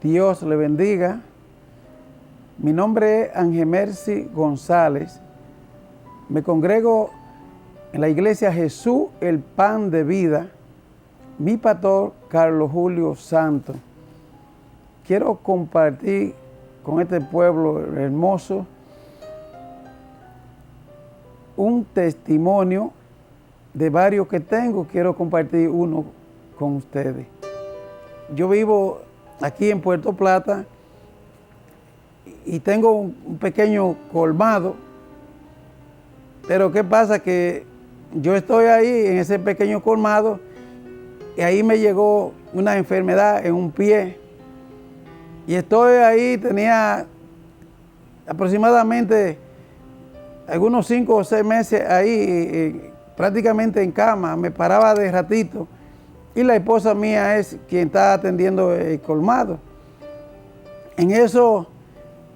Dios le bendiga. Mi nombre es Ángel Mercy González. Me congrego en la iglesia Jesús, el Pan de Vida. Mi pastor, Carlos Julio Santos. Quiero compartir con este pueblo hermoso un testimonio de varios que tengo. Quiero compartir uno con ustedes. Yo vivo aquí en Puerto Plata y tengo un pequeño colmado, pero ¿qué pasa? Que yo estoy ahí en ese pequeño colmado y ahí me llegó una enfermedad en un pie y estoy ahí, tenía aproximadamente algunos 5 o 6 meses ahí prácticamente en cama, me paraba de ratito. Y la esposa mía es quien está atendiendo el colmado. En eso,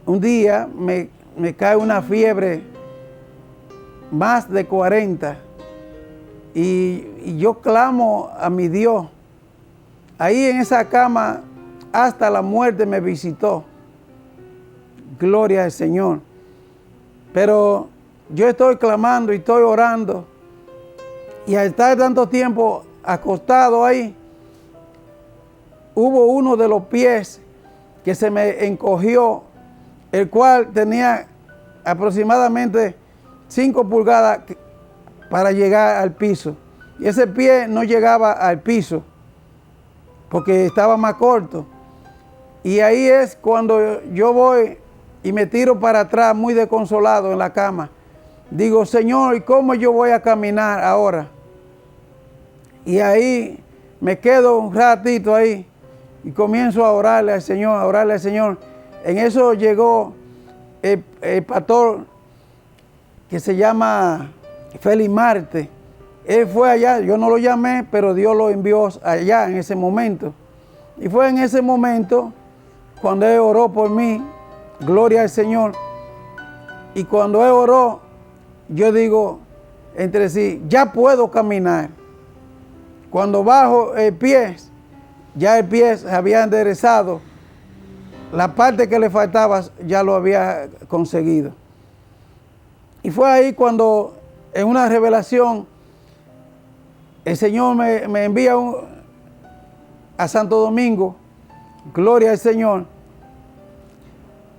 un día me cae una fiebre más de 40 y yo clamo a mi Dios. Ahí en esa cama hasta la muerte me visitó. Gloria al Señor. Pero yo estoy clamando y estoy orando y al estar tanto tiempo acostado ahí, hubo uno de los pies que se me encogió, el cual tenía aproximadamente 5 pulgadas para llegar al piso. Y ese pie no llegaba al piso porque estaba más corto. Y ahí es cuando yo voy y me tiro para atrás muy desconsolado en la cama. Digo, Señor, ¿y cómo yo voy a caminar ahora? Y ahí me quedo un ratito ahí y comienzo a orarle al Señor, a orarle al Señor. En eso llegó el pastor que se llama Félix Marte. Él fue allá, yo no lo llamé, pero Dios lo envió allá en ese momento. Y fue en ese momento cuando él oró por mí, gloria al Señor. Y cuando él oró, yo digo entre sí, ya puedo caminar. Cuando bajo el pie, ya el pie se había enderezado. La parte que le faltaba ya lo había conseguido. Y fue ahí cuando en una revelación el Señor me envía a Santo Domingo. Gloria al Señor.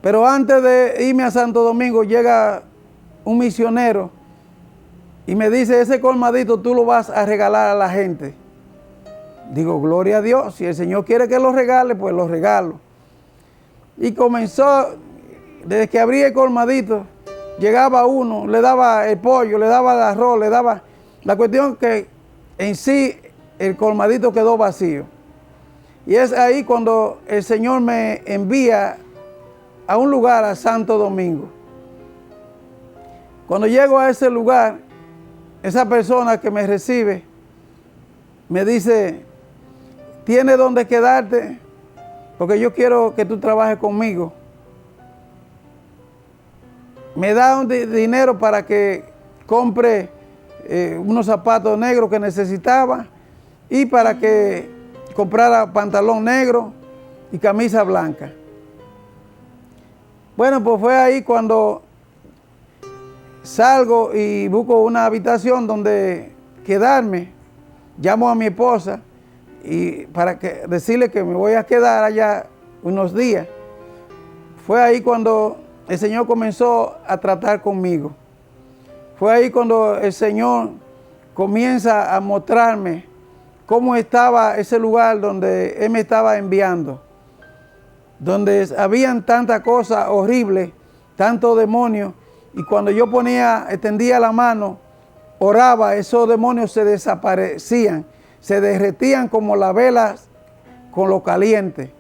Pero antes de irme a Santo Domingo llega un misionero y me dice, ese colmadito tú lo vas a regalar a la gente. Digo, gloria a Dios, si el Señor quiere que lo regale, pues lo regalo. Y comenzó, desde que abrí el colmadito, llegaba uno, le daba el pollo, le daba el arroz, le daba... La cuestión que en sí el colmadito quedó vacío. Y es ahí cuando el Señor me envía a un lugar, a Santo Domingo. Cuando llego a ese lugar, esa persona que me recibe me dice, ¿tienes dónde quedarte? Porque yo quiero que tú trabajes conmigo. Me da un dinero para que compre unos zapatos negros que necesitaba y para que comprara pantalón negro y camisa blanca. Bueno, pues fue ahí cuando salgo y busco una habitación donde quedarme. Llamo a mi esposa y para decirle que me voy a quedar allá unos días. Fue ahí cuando el Señor comenzó a tratar conmigo. Fue ahí cuando el Señor comienza a mostrarme cómo estaba ese lugar donde Él me estaba enviando. Donde habían tantas cosas horribles, tantos demonios. Y cuando yo extendía la mano, oraba, esos demonios se desaparecían. Se derretían como las velas con lo caliente.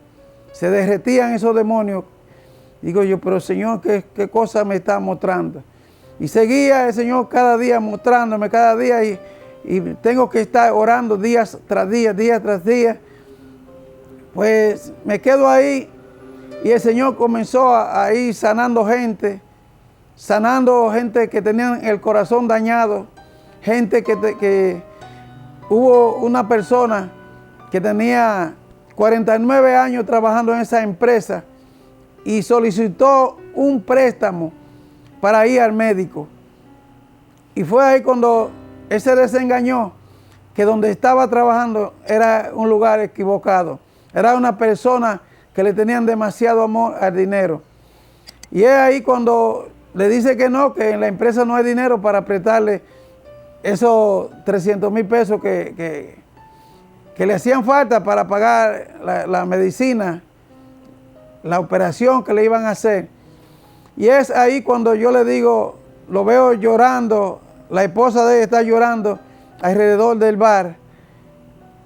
Se derretían esos demonios. Digo yo, pero Señor, ¿qué cosa me está mostrando? Y seguía el Señor cada día mostrándome, cada día, y tengo que estar orando días tras día. Pues me quedo ahí y el Señor comenzó a ir sanando gente que tenían el corazón dañado, gente que hubo una persona que tenía 49 años trabajando en esa empresa y solicitó un préstamo para ir al médico. Y fue ahí cuando él se desengañó que donde estaba trabajando era un lugar equivocado. Era una persona que le tenían demasiado amor al dinero. Y es ahí cuando le dice que no, que en la empresa no hay dinero para prestarle esos 300,000 pesos que le hacían falta para pagar la medicina, la operación que le iban a hacer. Y es ahí cuando yo le digo, lo veo llorando, la esposa de él está llorando alrededor del bar,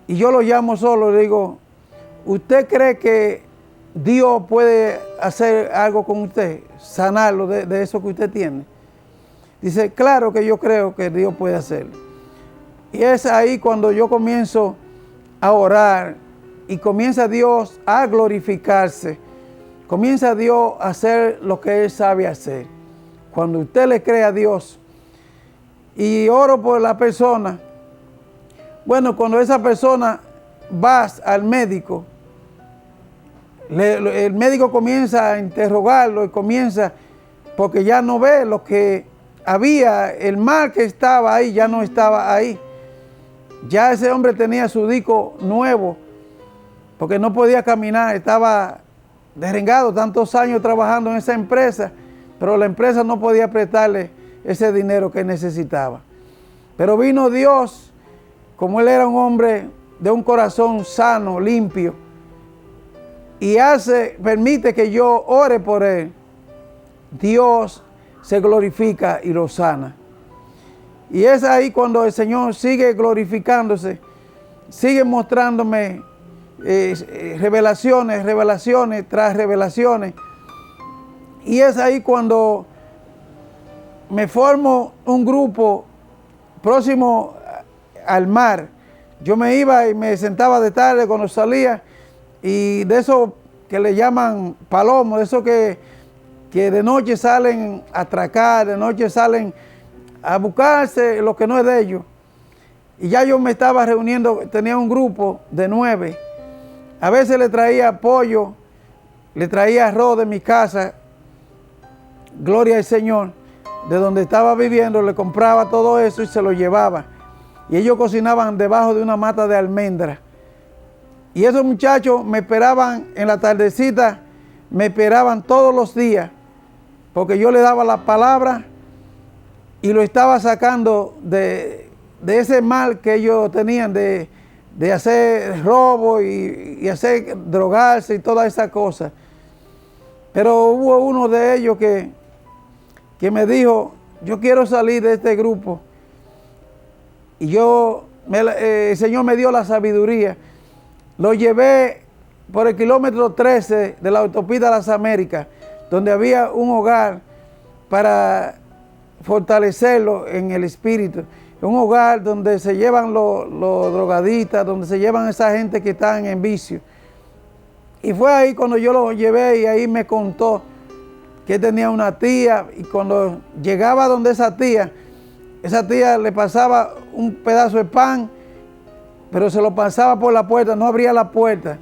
y yo lo llamo solo, le digo, ¿usted cree que Dios puede hacer algo con usted, sanarlo de eso que usted tiene? Dice, claro que yo creo que Dios puede hacerlo. Y es ahí cuando yo comienzo a orar y comienza Dios a glorificarse. Comienza Dios a hacer lo que Él sabe hacer. Cuando usted le cree a Dios y oro por la persona, bueno, cuando esa persona va al médico, el médico comienza a interrogarlo y comienza, porque ya no ve lo que había, el mal que estaba ahí ya no estaba ahí. Ya ese hombre tenía su disco nuevo, porque no podía caminar, estaba derrengado, tantos años trabajando en esa empresa, pero la empresa no podía prestarle ese dinero que necesitaba. Pero vino Dios, como él era un hombre de un corazón sano, limpio, y permite que yo ore por él. Dios se glorifica y lo sana. Y es ahí cuando el Señor sigue glorificándose, sigue mostrándome revelaciones tras revelaciones. Y es ahí cuando me formo un grupo próximo al mar. Yo me iba y me sentaba de tarde cuando salía, y de esos que le llaman palomos, de esos que de noche salen a atracar, de noche salen a buscarse lo que no es de ellos. Y ya yo me estaba reuniendo, tenía un grupo de 9. A veces le traía pollo, le traía arroz de mi casa, gloria al Señor, de donde estaba viviendo, le compraba todo eso y se lo llevaba. Y ellos cocinaban debajo de una mata de almendra. Y esos muchachos me esperaban en la tardecita, me esperaban todos los días, porque yo le daba la palabra y lo estaba sacando de ese mal que ellos tenían de hacer robo y hacer drogarse y todas esas cosas. Pero hubo uno de ellos que me dijo, yo quiero salir de este grupo. Y el Señor me dio la sabiduría. Lo llevé por el kilómetro 13 de la autopista Las Américas, donde había un hogar para fortalecerlo en el espíritu. Un hogar donde se llevan los drogadistas, donde se llevan esa gente que están en vicio. Y fue ahí cuando yo lo llevé, y ahí me contó que tenía una tía, y cuando llegaba donde esa tía le pasaba un pedazo de pan, pero se lo pasaba por la puerta, no abría la puerta,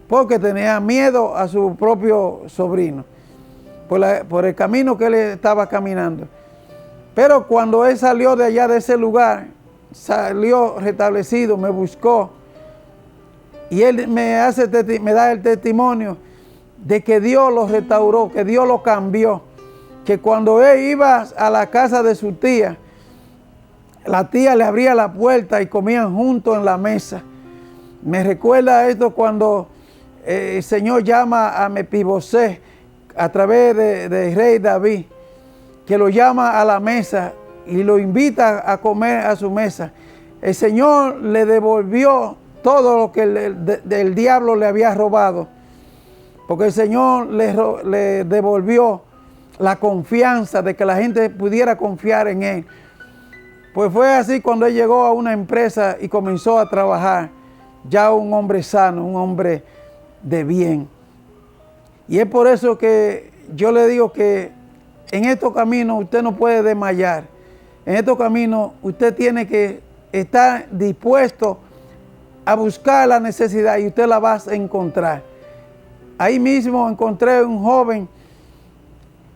porque tenía miedo a su propio sobrino, por el camino que él estaba caminando. Pero cuando él salió de allá, de ese lugar, salió restablecido, me buscó, y él me da el testimonio de que Dios lo restauró, que Dios lo cambió, que cuando él iba a la casa de su tía, la tía le abría la puerta y comían juntos en la mesa. Me recuerda esto cuando el Señor llama a Mefibosé a través del rey David, que lo llama a la mesa y lo invita a comer a su mesa. El Señor le devolvió todo lo que el diablo le había robado, porque el Señor le devolvió la confianza, de que la gente pudiera confiar en él. Pues fue así cuando él llegó a una empresa y comenzó a trabajar, ya un hombre sano, un hombre de bien. Y es por eso que yo le digo que en estos caminos usted no puede desmayar. En estos caminos usted tiene que estar dispuesto a buscar la necesidad y usted la va a encontrar. Ahí mismo encontré un joven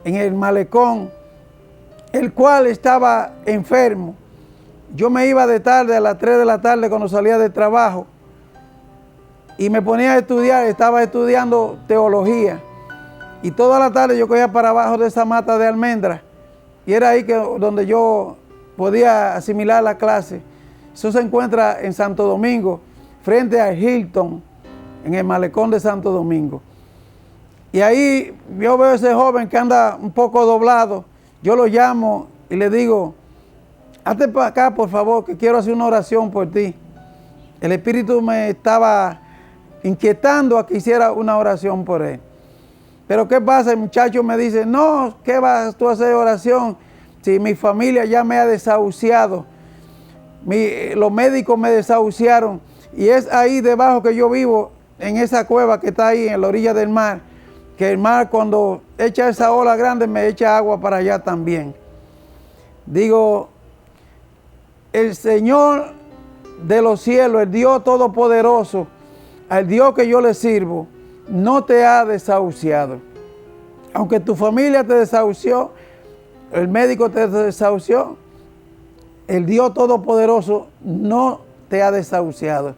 en el malecón, el cual estaba enfermo. Yo me iba de tarde, a las 3 de la tarde cuando salía de trabajo, y me ponía a estudiar, estaba estudiando teología. Y toda la tarde yo cogía para abajo de esa mata de almendras, y era ahí donde yo podía asimilar la clase. Eso se encuentra en Santo Domingo, frente al Hilton, en el malecón de Santo Domingo. Y ahí yo veo a ese joven que anda un poco doblado. Yo lo llamo y le digo, hazte para acá, por favor, que quiero hacer una oración por ti. El Espíritu me estaba inquietando a que hiciera una oración por él. Pero ¿qué pasa? El muchacho me dice, no, ¿qué vas tú a hacer oración? Si mi familia ya me ha desahuciado. Los médicos me desahuciaron. Y es ahí debajo que yo vivo, en esa cueva que está ahí en la orilla del mar, que el mar cuando echa esa ola grande me echa agua para allá también. Digo, el Señor de los cielos, el Dios Todopoderoso, al Dios que yo le sirvo, no te ha desahuciado. Aunque tu familia te desahució, el médico te desahució, el Dios Todopoderoso no te ha desahuciado.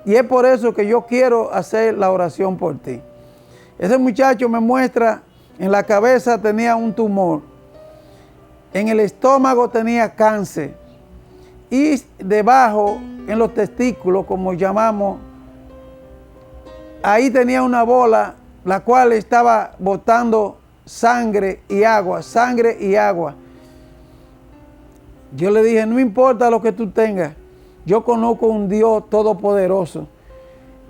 Y es por eso que yo quiero hacer la oración por ti. Ese muchacho me muestra, en la cabeza tenía un tumor, en el estómago tenía cáncer y debajo, en los testículos, como llamamos, ahí tenía una bola, la cual estaba botando sangre y agua, sangre y agua. Yo le dije, no importa lo que tú tengas, yo conozco un Dios todopoderoso.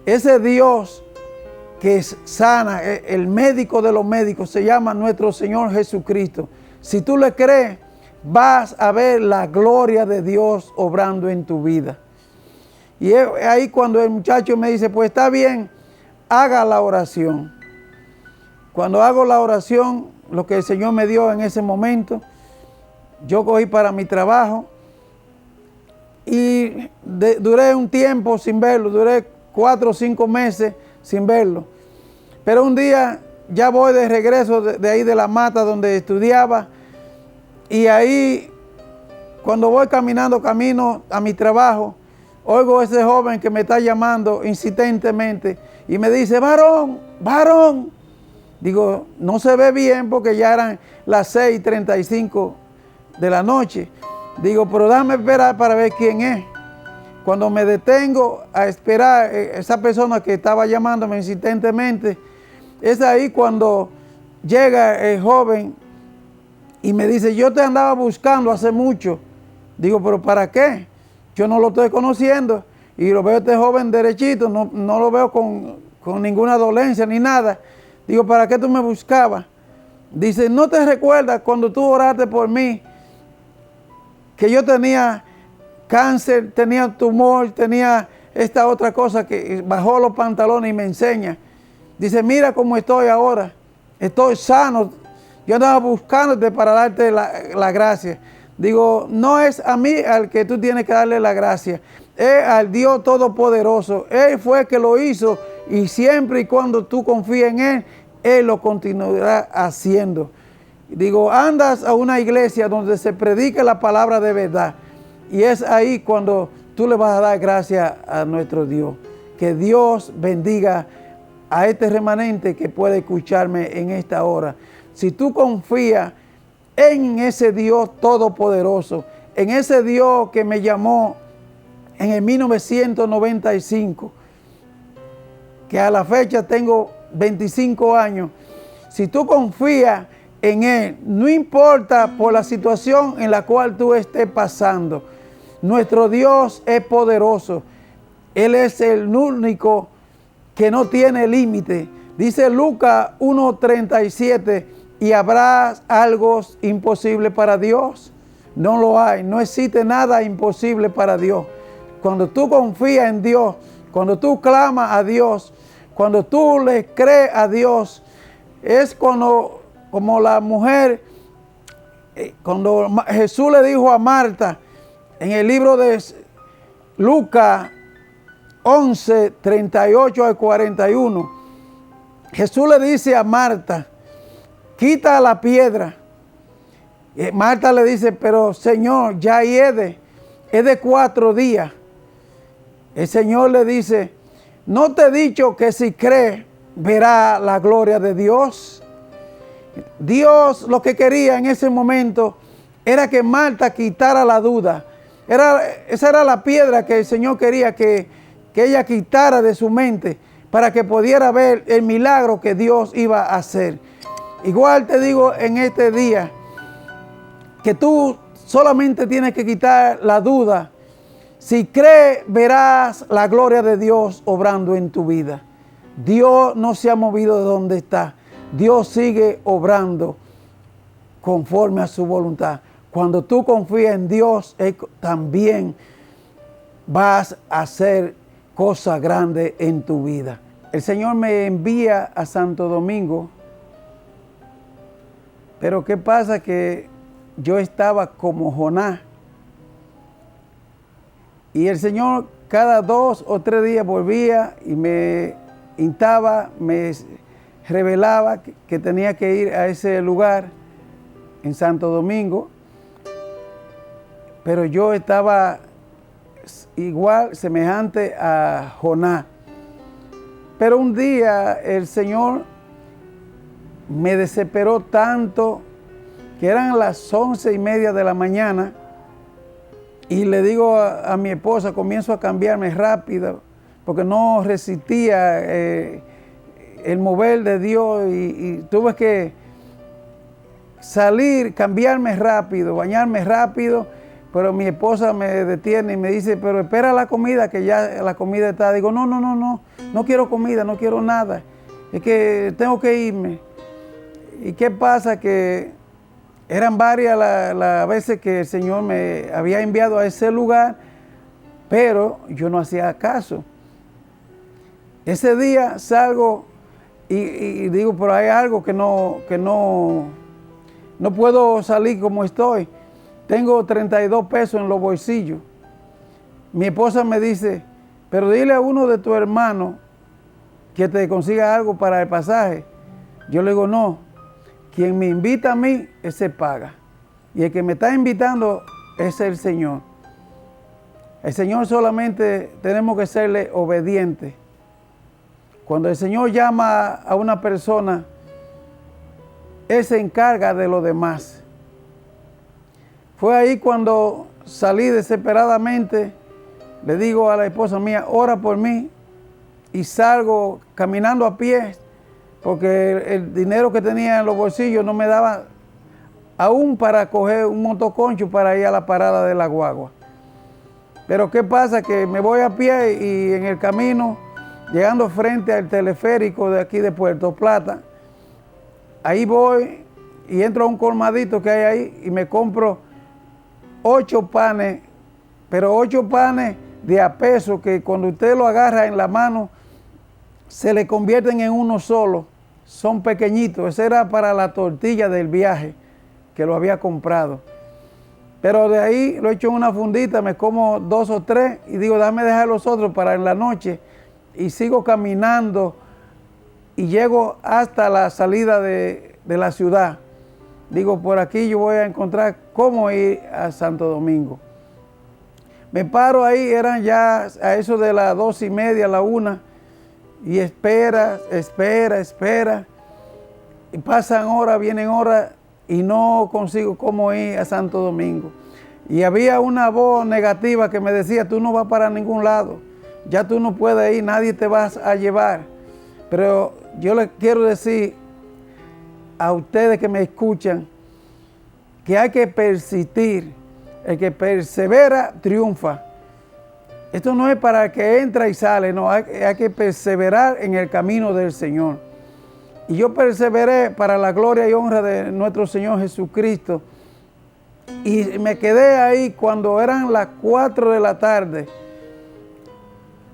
Ese Dios que sana, el médico de los médicos, se llama nuestro Señor Jesucristo. Si tú le crees, vas a ver la gloria de Dios obrando en tu vida. Y es ahí cuando el muchacho me dice, pues está bien, haga la oración. Cuando hago la oración, lo que el Señor me dio en ese momento, yo cogí para mi trabajo y duré un tiempo sin verlo, duré 4 o 5 meses sin verlo. Pero un día ya voy de regreso de ahí de la mata donde estudiaba, y ahí cuando voy caminando camino a mi trabajo, oigo a ese joven que me está llamando insistentemente y me dice, varón, varón. Digo, no se ve bien porque ya eran las 6:35 de la noche. Digo, pero déjame esperar para ver quién es. Cuando me detengo a esperar esa persona que estaba llamándome insistentemente, es ahí cuando llega el joven y me dice, yo te andaba buscando hace mucho. Digo, pero ¿para qué? Yo no lo estoy conociendo. Y lo veo este joven derechito, no lo veo con ninguna dolencia ni nada. Digo, ¿para qué tú me buscabas? Dice, ¿no te recuerdas cuando tú oraste por mí? Que yo tenía cáncer, tenía tumor, tenía esta otra cosa que bajó los pantalones y me enseña. Dice, mira cómo estoy ahora, estoy sano. Yo andaba buscándote para darte la gracia. Digo, no es a mí al que tú tienes que darle la gracia, es al Dios Todopoderoso. Él fue el que lo hizo y siempre y cuando tú confíes en Él, Él lo continuará haciendo. Digo, andas a una iglesia donde se predica la palabra de verdad y es ahí cuando tú le vas a dar gracias a nuestro Dios. Que Dios bendiga a este remanente que puede escucharme en esta hora. Si tú confías en ese Dios todopoderoso, en ese Dios que me llamó en el 1995, que a la fecha tengo 25 años, si tú confías en Él, no importa por la situación en la cual tú estés pasando, nuestro Dios es poderoso. Él es el único que no tiene límite. Dice Lucas 1:37, ¿Y habrá algo imposible para Dios? No lo hay. No existe nada imposible para Dios. Cuando tú confías en Dios, cuando tú clamas a Dios, cuando tú le crees a Dios, es como la mujer, cuando Jesús le dijo a Marta, en el libro de Lucas 11, 38 al 41, Jesús le dice a Marta, quita la piedra. Marta le dice, pero Señor, ya es de 4 días. El Señor le dice, ¿no te he dicho que si crees verá la gloria de Dios? Dios lo que quería en ese momento era que Marta quitara la duda. Esa era la piedra que el Señor quería que ella quitara de su mente para que pudiera ver el milagro que Dios iba a hacer. Igual te digo en este día que tú solamente tienes que quitar la duda. Si crees, verás la gloria de Dios obrando en tu vida. Dios no se ha movido de donde está. Dios sigue obrando conforme a su voluntad. Cuando tú confías en Dios, también vas a hacer cosas grandes en tu vida. El Señor me envía a Santo Domingo, pero ¿qué pasa? Que yo estaba como Jonás. Y el Señor cada 2 o 3 días volvía y me instaba, me revelaba que tenía que ir a ese lugar en Santo Domingo. Pero yo estaba igual, semejante a Jonás. Pero un día el Señor me desesperó tanto que eran las 11:30 de la mañana. Y le digo a mi esposa, comienzo a cambiarme rápido, porque no resistía el mover de Dios y tuve que salir, cambiarme rápido, bañarme rápido, pero mi esposa me detiene y me dice, pero espera la comida, que ya la comida está. Digo, no quiero comida, no quiero nada, es que tengo que irme. ¿Y qué pasa? Que eran varias las veces que el Señor me había enviado a ese lugar, pero yo no hacía caso. Ese día salgo y digo, pero hay algo que no puedo salir como estoy. Tengo 32 pesos en los bolsillos. Mi esposa me dice, pero dile a uno de tus hermanos que te consiga algo para el pasaje. Yo le digo, no. Quien me invita a mí, ese paga. Y el que me está invitando es el Señor. El Señor solamente tenemos que serle obedientes. Cuando el Señor llama a una persona, Él se encarga de lo demás. Fue ahí cuando salí desesperadamente, le digo a la esposa mía, ora por mí, y salgo caminando a pie, porque el dinero que tenía en los bolsillos no me daba aún para coger un motoconcho para ir a la parada de la guagua. Pero ¿qué pasa? Que me voy a pie y en el camino, llegando frente al teleférico de aquí de Puerto Plata, ahí voy y entro a un colmadito que hay ahí y me compro 8 panes, pero 8 panes de a peso que cuando usted lo agarra en la mano se le convierten en uno solo. Son pequeñitos. Ese era para la tortilla del viaje que lo había comprado. Pero de ahí lo echo en una fundita, me como 2 o 3 y digo, déjame dejar los otros para en la noche. Y sigo caminando y llego hasta la salida de la ciudad. Digo, por aquí yo voy a encontrar cómo ir a Santo Domingo. Me paro ahí, eran ya a eso de las 2:30, la 1. Y espera. Y pasan horas, vienen horas y no consigo cómo ir a Santo Domingo. Y había una voz negativa que me decía, tú no vas para ningún lado. Ya tú no puedes ir, nadie te va a llevar. Pero yo les quiero decir a ustedes que me escuchan que hay que persistir. El que persevera, triunfa. Esto no es para el que entra y sale, no, hay que perseverar en el camino del Señor. Y yo perseveré para la gloria y honra de nuestro Señor Jesucristo. Y me quedé ahí cuando eran las 4 de la tarde.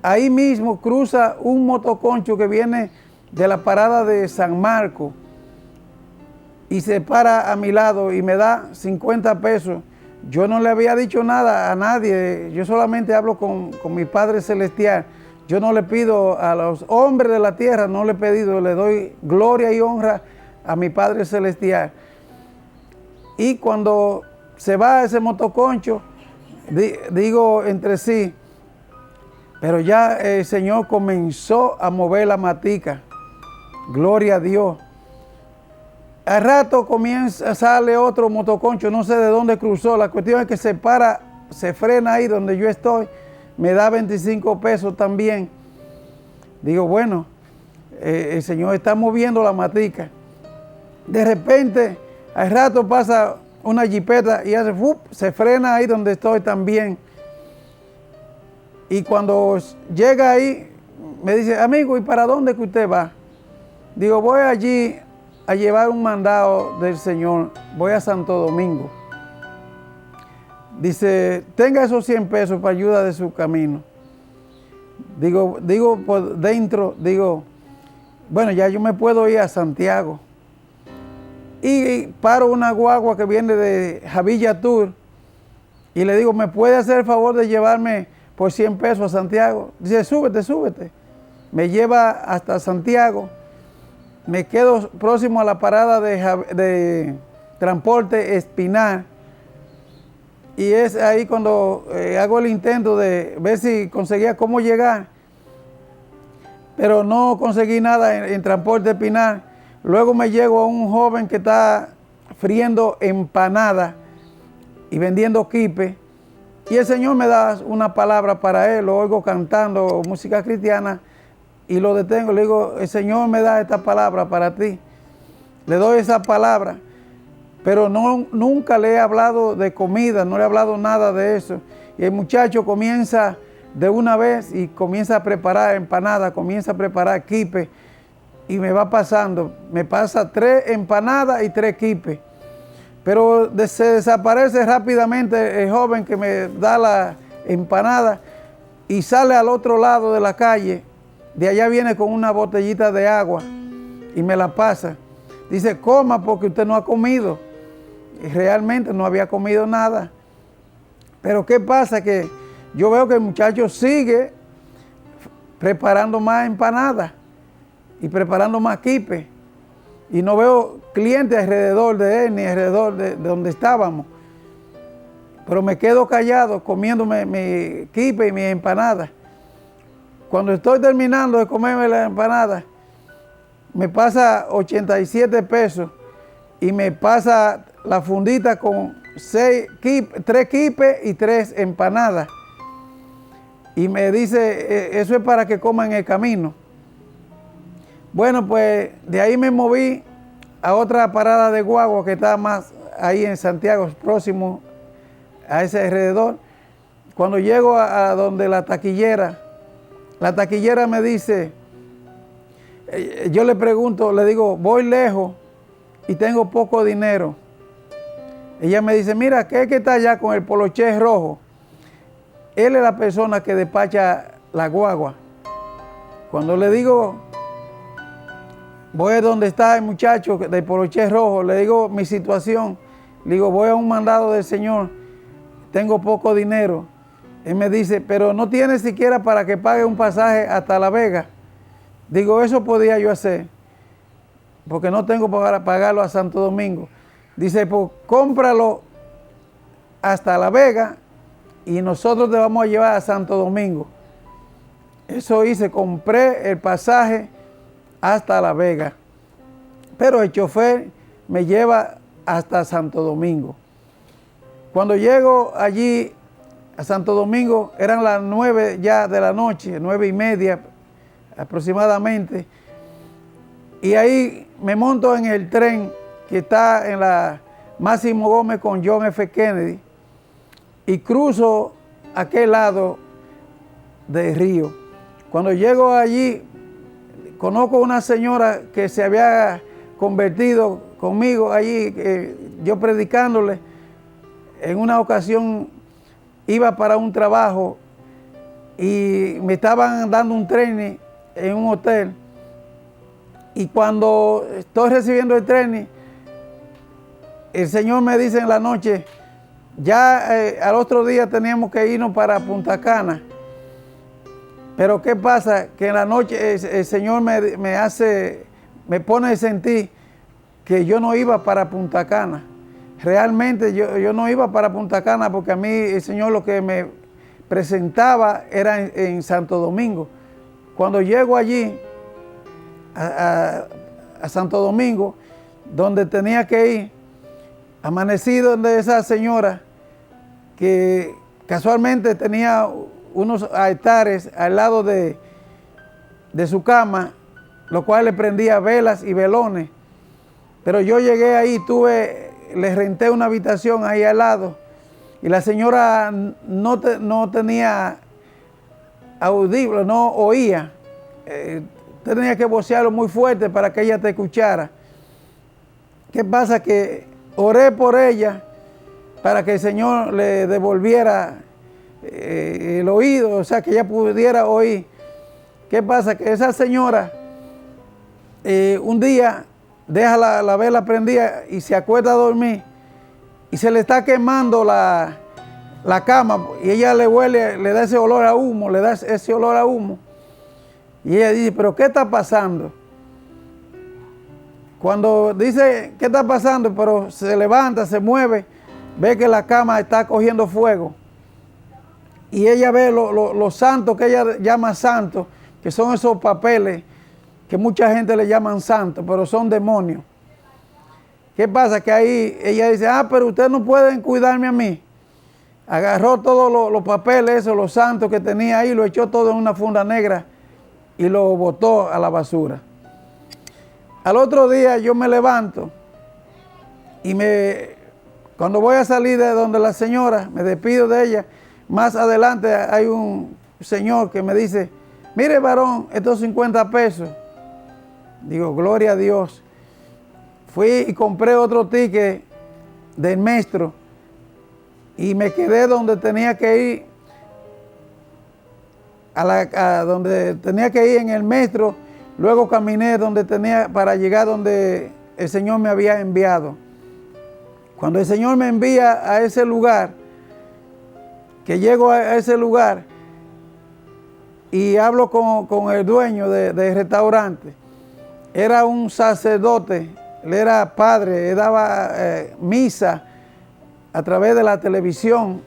Ahí mismo cruza un motoconcho que viene de la parada de San Marcos y se para a mi lado y me da 50 pesos. Yo no le había dicho nada a nadie, yo solamente hablo con mi Padre Celestial. Yo no le pido a los hombres de la tierra, no le he pedido, le doy gloria y honra a mi Padre Celestial. Y cuando se va ese motoconcho, digo entre sí, pero ya el Señor comenzó a mover la matica. Gloria a Dios. Al rato sale otro motoconcho, no sé de dónde cruzó. La cuestión es que se para, se frena ahí donde yo estoy, me da 25 pesos también. Digo, bueno, el Señor está moviendo la matica. De repente, al rato pasa una jipeta y hace, se frena ahí donde estoy también. Y cuando llega ahí, me dice, amigo, ¿y para dónde que usted va? Digo, voy allí a llevar un mandado del Señor, voy a Santo Domingo. Dice, tenga esos 100 pesos para ayuda de su camino. Digo por dentro, digo, bueno, ya yo me puedo ir a Santiago. Y paro una guagua que viene de Javilla Tour y le digo, ¿me puede hacer el favor de llevarme por 100 pesos a Santiago? Dice, súbete, súbete. Me lleva hasta Santiago. Me quedo próximo a la parada de transporte Espinar. Y es ahí cuando hago el intento de ver si conseguía cómo llegar. Pero no conseguí nada en transporte Espinar. Luego me llego a un joven que está friendo empanadas y vendiendo quipe. Y el Señor me da una palabra para él. Lo oigo cantando música cristiana y lo detengo. Le digo, el Señor me da esta palabra para ti. Le doy esa palabra. Pero nunca le he hablado de comida, no le he hablado nada de eso. Y el muchacho comienza de una vez y comienza a preparar empanadas, comienza a preparar quipe. Y me va pasando, me pasa 3 empanadas y 3 quipes. Pero se desaparece rápidamente el joven que me da la empanada y sale al otro lado de la calle. De allá viene con una botellita de agua y me la pasa. Dice, coma porque usted no ha comido. Y realmente no había comido nada. Pero ¿qué pasa? Que yo veo que el muchacho sigue preparando más empanadas y preparando más quipe. Y no veo clientes alrededor de él ni alrededor de donde estábamos. Pero me quedo callado comiéndome mi quipe y mi empanada. Cuando estoy terminando de comerme la empanada, me pasa 87 pesos y me pasa la fundita con 3 quipes y 3 empanadas. Y me dice, eso es para que coman en el camino. Bueno, pues de ahí me moví a otra parada de guagua que está más ahí en Santiago, próximo a ese alrededor. Cuando llego a donde la taquillera me dice, yo le pregunto, le digo, voy lejos y tengo poco dinero. Ella me dice, mira, ¿qué es que está allá con el poloché rojo? Él es la persona que despacha la guagua. Cuando le digo, voy a donde está el muchacho del poloché rojo, le digo mi situación, le digo, voy a un mandado del Señor, tengo poco dinero. Él me dice, pero no tiene siquiera para que pague un pasaje hasta La Vega. Digo, eso podía yo hacer, porque no tengo para pagarlo a Santo Domingo. Dice, pues cómpralo hasta La Vega y nosotros te vamos a llevar a Santo Domingo. Eso hice, compré el pasaje hasta La Vega. Pero el chofer me lleva hasta Santo Domingo. Cuando llego allí a Santo Domingo, eran las 9 ya de la noche, 9:30 aproximadamente. Y ahí me monto en el tren que está en la Máximo Gómez con John F. Kennedy y cruzo aquel lado del río. Cuando llego allí, conozco una señora que se había convertido conmigo allí, yo predicándole. En una ocasión iba para un trabajo y me estaban dando un training en un hotel. Y cuando estoy recibiendo el training, el Señor me dice en la noche, ya al otro día teníamos que irnos para Punta Cana. Pero ¿qué pasa? Que en la noche el Señor me pone a sentir que yo no iba para Punta Cana. Realmente yo no iba para Punta Cana porque a mí el Señor lo que me presentaba era en Santo Domingo. Cuando llego allí, a Santo Domingo, donde tenía que ir, amanecí donde esa señora que casualmente tenía unos altares al lado de su cama, lo cual le prendía velas y velones. Pero yo llegué ahí, le renté una habitación ahí al lado y la señora no tenía audible, no oía. Tenía que vocearlo muy fuerte para que ella te escuchara. ¿Qué pasa? Que oré por ella para que el Señor le devolviera el oído, o sea, que ella pudiera oír. ¿Qué pasa? Que esa señora un día deja la vela prendida y se acuesta a dormir y se le está quemando la cama y ella le huele, le da ese olor a humo, Y ella dice, ¿pero qué está pasando? Cuando dice, ¿qué está pasando? Pero se levanta, se mueve, ve que la cama está cogiendo fuego. Y ella ve los santos que ella llama santos, que son esos papeles que mucha gente le llaman santos, pero son demonios. ¿Qué pasa? Que ahí ella dice, pero ustedes no pueden cuidarme a mí. Agarró todos los papeles, los santos que tenía ahí, lo echó todo en una funda negra y lo botó a la basura. Al otro día yo me levanto y cuando voy a salir de donde la señora, me despido de ella. Más adelante hay un señor que me dice, mire varón, estos 50 pesos. Digo, gloria a Dios. Fui y compré otro ticket del metro y me quedé donde tenía que ir, donde tenía que ir en el metro. Luego caminé para llegar donde el Señor me había enviado. Cuando el Señor me envía a ese lugar, que llego a ese lugar y hablo con el dueño del restaurante, era un sacerdote, él era padre, él daba misa a través de la televisión.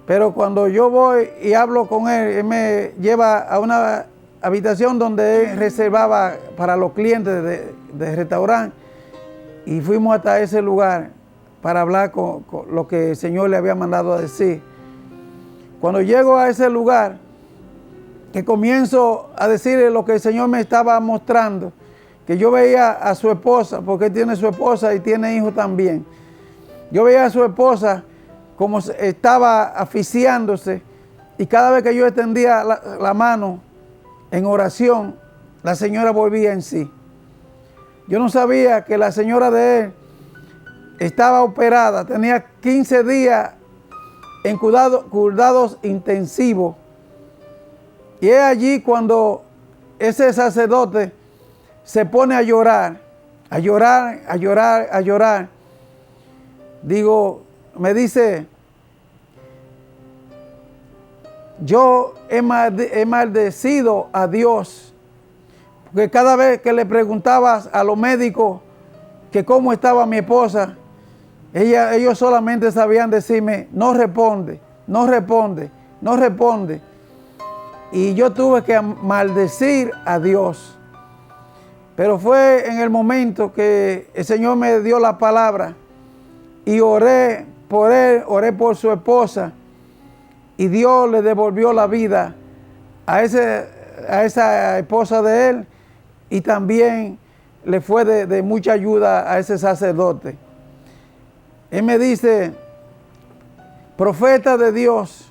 Pero cuando yo voy y hablo con él me lleva a una habitación donde él reservaba para los clientes del restaurante y fuimos hasta ese lugar para hablar con lo que el Señor le había mandado a decir. Cuando llego a ese lugar, que comienzo a decirle lo que el Señor me estaba mostrando, que yo veía a su esposa, porque él tiene su esposa y tiene hijos también. Yo veía a su esposa como estaba asfixiándose y cada vez que yo extendía la mano en oración, la señora volvía en sí. Yo no sabía que la señora de él estaba operada, tenía 15 días en cuidados intensivos. Y es allí cuando ese sacerdote se pone a llorar. Digo, me dice, yo he maldecido a Dios, porque cada vez que le preguntabas a los médicos que cómo estaba mi esposa, ellos solamente sabían decirme, no responde. Y yo tuve que maldecir a Dios. Pero fue en el momento que el Señor me dio la palabra y oré por él, oré por su esposa y Dios le devolvió la vida a esa esposa de él y también le fue de mucha ayuda a ese sacerdote. Él me dice, profeta de Dios.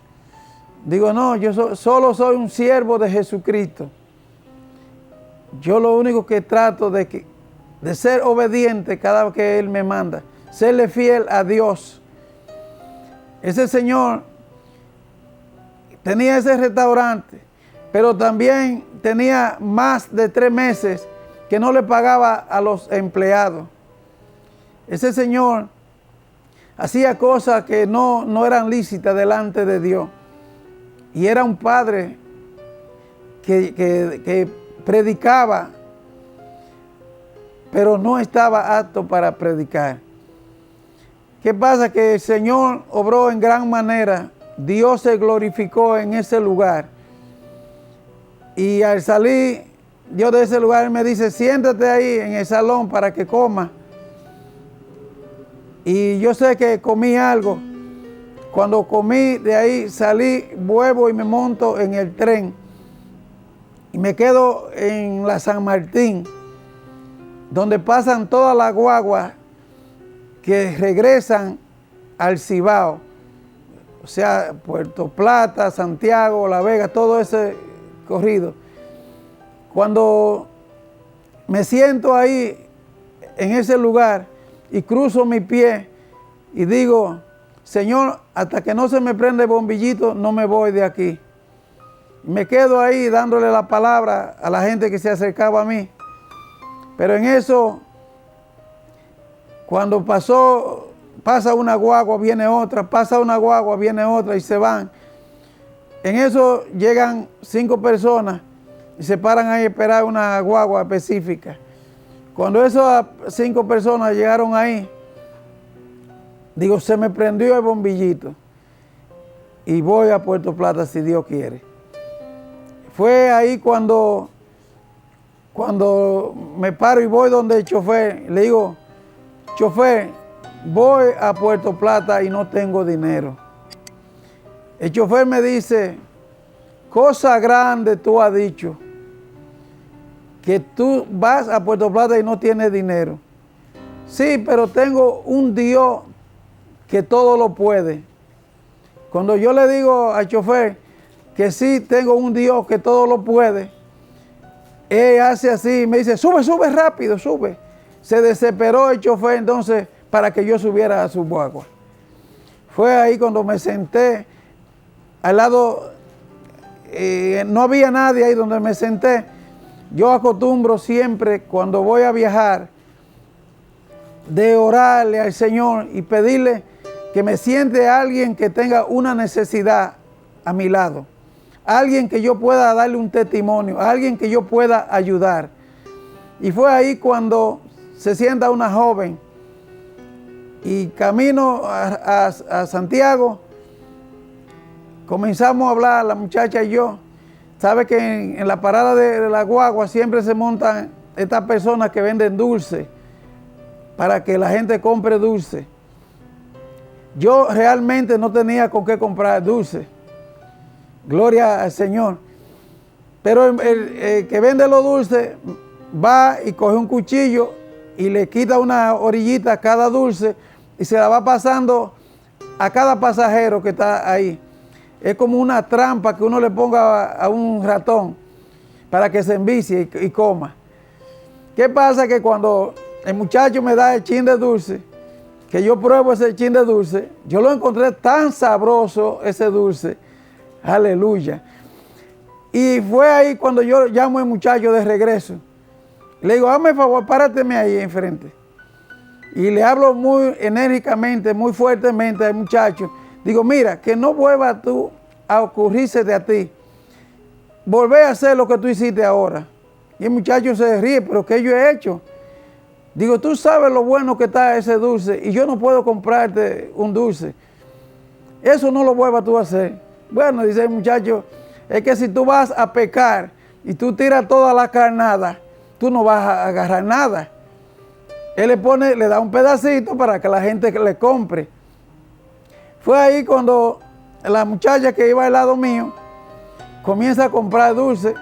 Digo, no, yo solo soy un siervo de Jesucristo. yo lo único que trato de ser obediente cada vez que Él me manda, serle fiel a Dios. Ese señor tenía ese restaurante, pero también tenía más de 3 meses que no le pagaba a los empleados. Ese señor hacía cosas que no eran lícitas delante de Dios. Y era un padre que predicaba, pero no estaba apto para predicar. ¿Qué pasa? Que el Señor obró en gran manera. Dios se glorificó en ese lugar. Y al salir yo de ese lugar, Él me dice, siéntate ahí en el salón para que coma. Y yo sé que comí algo. Cuando comí de ahí, salí, vuelvo y me monto en el tren. Y me quedo en la San Martín, donde pasan todas las guaguas que regresan al Cibao. O sea, Puerto Plata, Santiago, La Vega, todo ese corrido. Cuando me siento ahí, en ese lugar, y cruzo mi pie y digo, Señor, hasta que no se me prende el bombillito, no me voy de aquí. Me quedo ahí dándole la palabra a la gente que se acercaba a mí. Pero en eso, cuando pasa una guagua, viene otra, pasa una guagua, viene otra y se van. En eso llegan 5 personas y se paran ahí a esperar una guagua específica. Cuando esas 5 personas llegaron ahí, digo, se me prendió el bombillito y voy a Puerto Plata si Dios quiere. Fue ahí cuando me paro y voy donde el chofer, le digo, chofer, voy a Puerto Plata y no tengo dinero. El chofer me dice, cosa grande tú has dicho, que tú vas a Puerto Plata y no tienes dinero. Sí, pero tengo un Dios que todo lo puede. Cuando yo le digo al chofer que sí tengo un Dios que todo lo puede, él hace así y me dice, sube, sube rápido, sube. Se desesperó el chofer entonces para que yo subiera a su guagua. Fue ahí cuando me senté al lado, no había nadie ahí donde me senté. Yo acostumbro siempre cuando voy a viajar de orarle al Señor y pedirle que me siente a alguien que tenga una necesidad a mi lado. Alguien que yo pueda darle un testimonio, alguien que yo pueda ayudar. Y fue ahí cuando se sienta una joven y camino a Santiago, comenzamos a hablar, la muchacha y yo. Sabe que en la parada de la guagua siempre se montan estas personas que venden dulce para que la gente compre dulce. Yo realmente no tenía con qué comprar dulce. Gloria al Señor. Pero el que vende los dulces va y coge un cuchillo y le quita una orillita a cada dulce y se la va pasando a cada pasajero que está ahí. Es como una trampa que uno le ponga a un ratón para que se envicie y coma. ¿Qué pasa? Que cuando el muchacho me da el chin de dulce, que yo pruebo ese chin de dulce, yo lo encontré tan sabroso ese dulce. Aleluya. Y fue ahí cuando yo llamo al muchacho de regreso. Le digo, hazme el favor, párateme ahí enfrente. Y le hablo muy enérgicamente, muy fuertemente al muchacho. Digo, mira, que no vuelva tú a ocurrirse de a ti. Volvé a hacer lo que tú hiciste ahora. Y el muchacho se ríe, pero ¿qué yo he hecho? Digo, tú sabes lo bueno que está ese dulce y yo no puedo comprarte un dulce. Eso no lo vuelvas tú a hacer. Bueno, dice el muchacho, es que si tú vas a pecar y tú tiras toda la carnada, tú no vas a agarrar nada. Él le da un pedacito para que la gente le compre. Fue ahí cuando la muchacha que iba al lado mío comienza a comprar dulce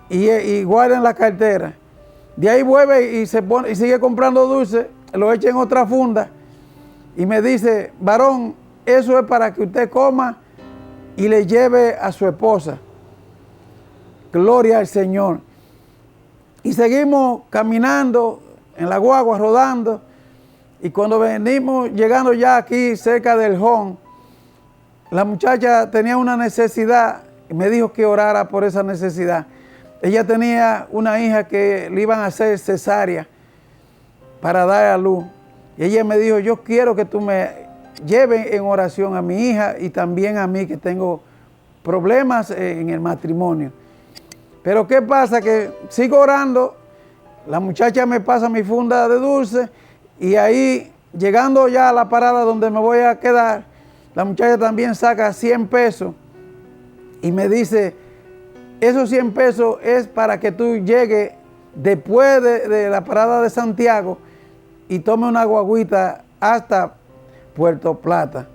y guarda en la cartera. De ahí vuelve y sigue comprando dulce, lo echa en otra funda y me dice, varón, eso es para que usted coma y le lleve a su esposa. Gloria al Señor. Y seguimos caminando en la guagua, rodando. Y cuando venimos llegando ya aquí cerca del home, la muchacha tenía una necesidad y me dijo que orara por esa necesidad. Ella tenía una hija que le iban a hacer cesárea para dar a luz. Y ella me dijo, yo quiero que tú me lleves en oración a mi hija y también a mí que tengo problemas en el matrimonio. Pero ¿qué pasa? Que sigo orando, la muchacha me pasa mi funda de dulce y ahí, llegando ya a la parada donde me voy a quedar, la muchacha también saca 100 pesos y me dice, esos 100 pesos es para que tú llegues después de la parada de Santiago y tome una guagüita hasta Puerto Plata.